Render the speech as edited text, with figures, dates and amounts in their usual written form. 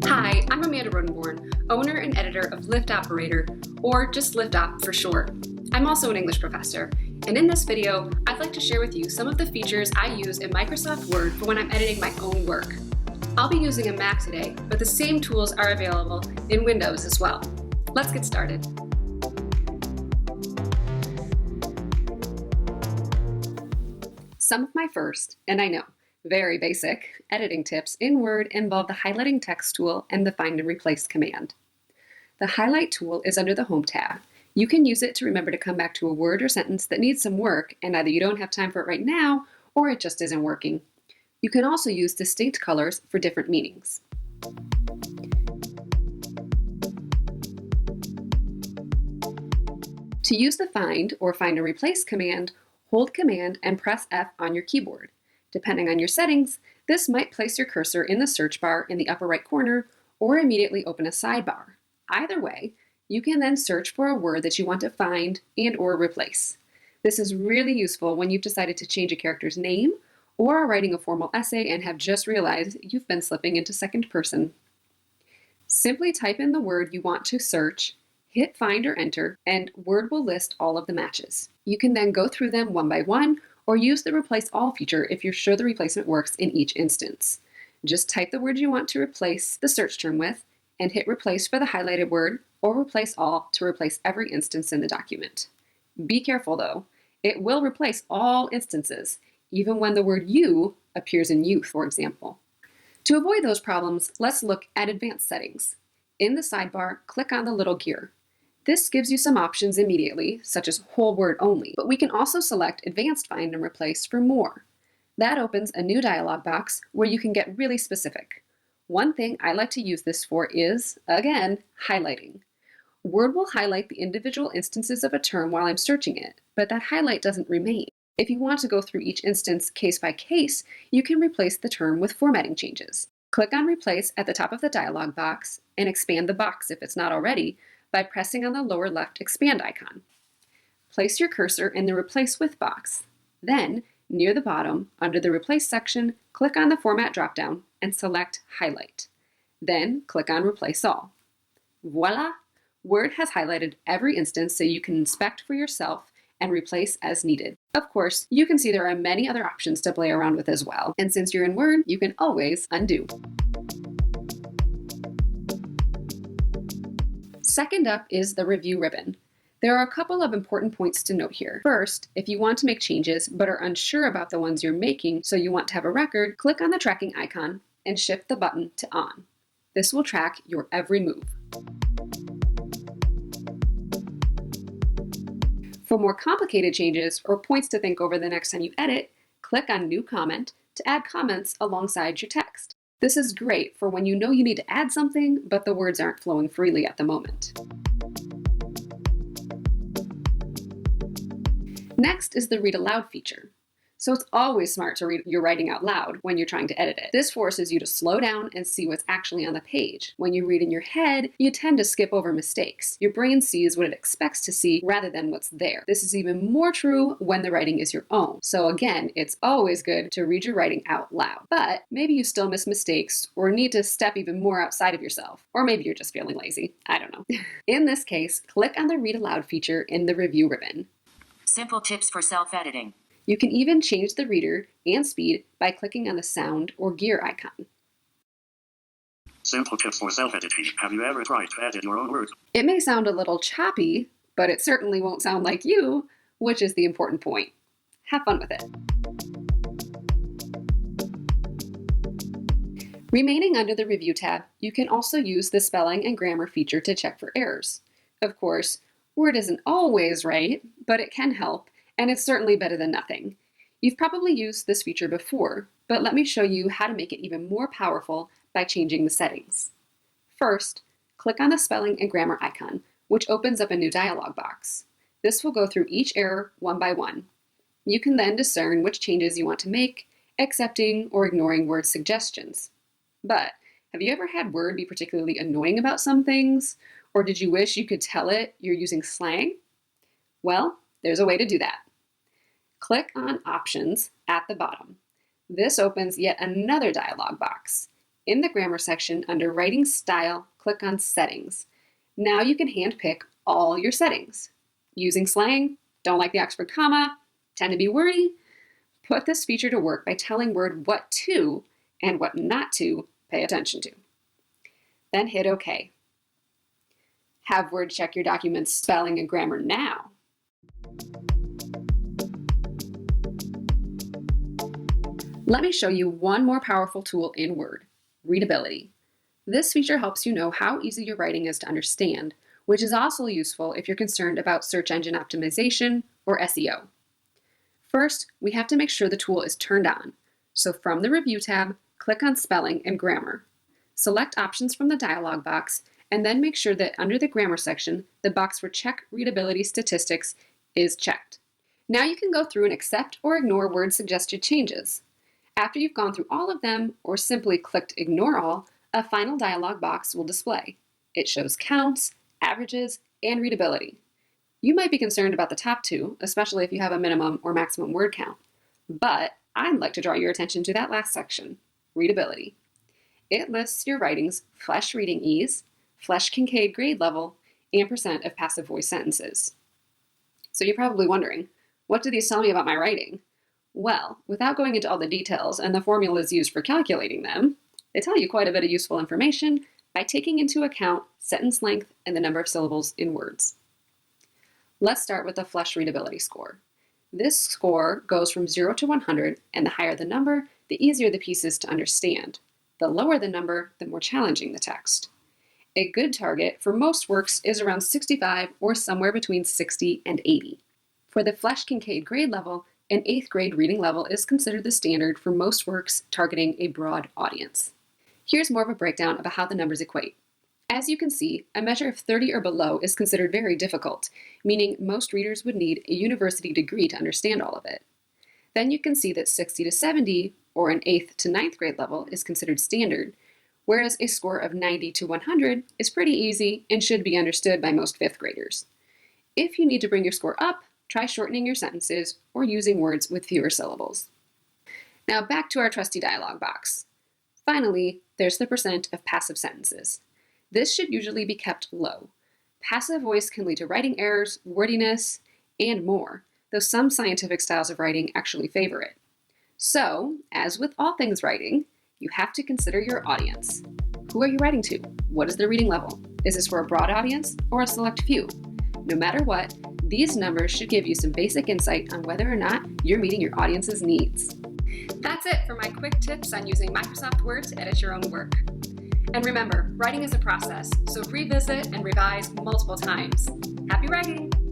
Hi, I'm Amanda Rodenborn, owner and editor of Lift Operator, or just Lift Op for short. I'm also an English professor, and in this video, I'd like to share with you some of the features I use in Microsoft Word for when I'm editing my own work. I'll be using a Mac today, but the same tools are available in Windows as well. Let's get started. Some of my first, and I know, very basic, editing tips in Word involve the highlighting text tool and the find and replace command. The highlight tool is under the Home tab. You can use it to remember to come back to a word or sentence that needs some work and either you don't have time for it right now or it just isn't working. You can also use distinct colors for different meanings. To use the find or find and replace command, hold Command and press F on your keyboard. Depending on your settings, this might place your cursor in the search bar in the upper right corner or immediately open a sidebar. Either way, you can then search for a word that you want to find and or replace. This is really useful when you've decided to change a character's name or are writing a formal essay and have just realized you've been slipping into second person. Simply type in the word you want to search, hit find or enter, and Word will list all of the matches. You can then go through them one by one or use the replace all feature if you're sure the replacement works in each instance. Just type the word you want to replace the search term with and hit replace for the highlighted word or replace all to replace every instance in the document. Be careful though, it will replace all instances, even when the word you appears in youth, for example. To avoid those problems, let's look at advanced settings. In the sidebar, click on the little gear. This gives you some options immediately, such as whole word only, but we can also select Advanced Find and Replace for more. That opens a new dialog box where you can get really specific. One thing I like to use this for is, again, highlighting. Word will highlight the individual instances of a term while I'm searching it, but that highlight doesn't remain. If you want to go through each instance case by case, you can replace the term with formatting changes. Click on Replace at the top of the dialog box and expand the box if it's not already by pressing on the lower left expand icon. Place your cursor in the Replace With box. Then, near the bottom, under the Replace section, click on the Format dropdown and select Highlight. Then, click on Replace All. Voila! Word has highlighted every instance so you can inspect for yourself and replace as needed. Of course, you can see there are many other options to play around with as well, and since you're in Word, you can always undo. Second up is the Review ribbon. There are a couple of important points to note here. First, if you want to make changes but are unsure about the ones you're making, so you want to have a record, click on the tracking icon and shift the button to On. This will track your every move. For more complicated changes or points to think over the next time you edit, click on New Comment to add comments alongside your text. This is great for when you know you need to add something, but the words aren't flowing freely at the moment. Next is the Read Aloud feature. So it's always smart to read your writing out loud when you're trying to edit it. This forces you to slow down and see what's actually on the page. When you read in your head, you tend to skip over mistakes. Your brain sees what it expects to see rather than what's there. This is even more true when the writing is your own. So again, it's always good to read your writing out loud. But maybe you still miss mistakes or need to step even more outside of yourself. Or maybe you're just feeling lazy. I don't know. In this case, click on the Read Aloud feature in the Review ribbon. Simple tips for self-editing. You can even change the reader and speed by clicking on the sound or gear icon. Simple tips for self-editing. Have you ever tried to edit your own work? It may sound a little choppy, but it certainly won't sound like you, which is the important point. Have fun with it. Remaining under the Review tab, you can also use the Spelling and Grammar feature to check for errors. Of course, Word isn't always right, but it can help, and it's certainly better than nothing. You've probably used this feature before, but let me show you how to make it even more powerful by changing the settings. First, click on the Spelling and Grammar icon, which opens up a new dialog box. This will go through each error one by one. You can then discern which changes you want to make, accepting or ignoring Word suggestions. But have you ever had Word be particularly annoying about some things? Or did you wish you could tell it you're using slang? Well, there's a way to do that. Click on Options at the bottom. This opens yet another dialog box. In the grammar section, under Writing Style, click on Settings. Now you can handpick all your settings. Using slang, don't like the Oxford comma, tend to be wordy? Put this feature to work by telling Word what to and what not to pay attention to. Then hit OK. Have Word check your document's spelling and grammar now. Let me show you one more powerful tool in Word, Readability. This feature helps you know how easy your writing is to understand, which is also useful if you're concerned about search engine optimization or SEO. First, we have to make sure the tool is turned on. So from the Review tab, click on Spelling and Grammar. Select options from the dialog box, and then make sure that under the Grammar section, the box for Check Readability Statistics is checked. Now you can go through and accept or ignore Word's suggested changes. After you've gone through all of them, or simply clicked Ignore All, a final dialog box will display. It shows counts, averages, and readability. You might be concerned about the top two, especially if you have a minimum or maximum word count. But I'd like to draw your attention to that last section, Readability. It lists your writing's Flesch reading ease, Flesch Kincaid grade level, and percent of passive voice sentences. So you're probably wondering, what do these tell me about my writing? Well, without going into all the details and the formulas used for calculating them, they tell you quite a bit of useful information by taking into account sentence length and the number of syllables in words. Let's start with the Flesch Readability Score. This score goes from 0 to 100, and the higher the number, the easier the piece is to understand. The lower the number, the more challenging the text. A good target for most works is around 65 or somewhere between 60 and 80. For the Flesch Kincaid grade level, an 8th grade reading level is considered the standard for most works targeting a broad audience. Here's more of a breakdown about how the numbers equate. As you can see, a measure of 30 or below is considered very difficult, meaning most readers would need a university degree to understand all of it. Then you can see that 60 to 70, or an 8th to 9th grade level, is considered standard, whereas a score of 90 to 100 is pretty easy and should be understood by most 5th graders. If you need to bring your score up, try shortening your sentences or using words with fewer syllables. Now back to our trusty dialog box. Finally, there's the percent of passive sentences. This should usually be kept low. Passive voice can lead to writing errors, wordiness, and more, though some scientific styles of writing actually favor it. So, as with all things writing, you have to consider your audience. Who are you writing to? What is their reading level? Is this for a broad audience or a select few? No matter what, these numbers should give you some basic insight on whether or not you're meeting your audience's needs. That's it for my quick tips on using Microsoft Word to edit your own work. And remember, writing is a process, so revisit and revise multiple times. Happy writing!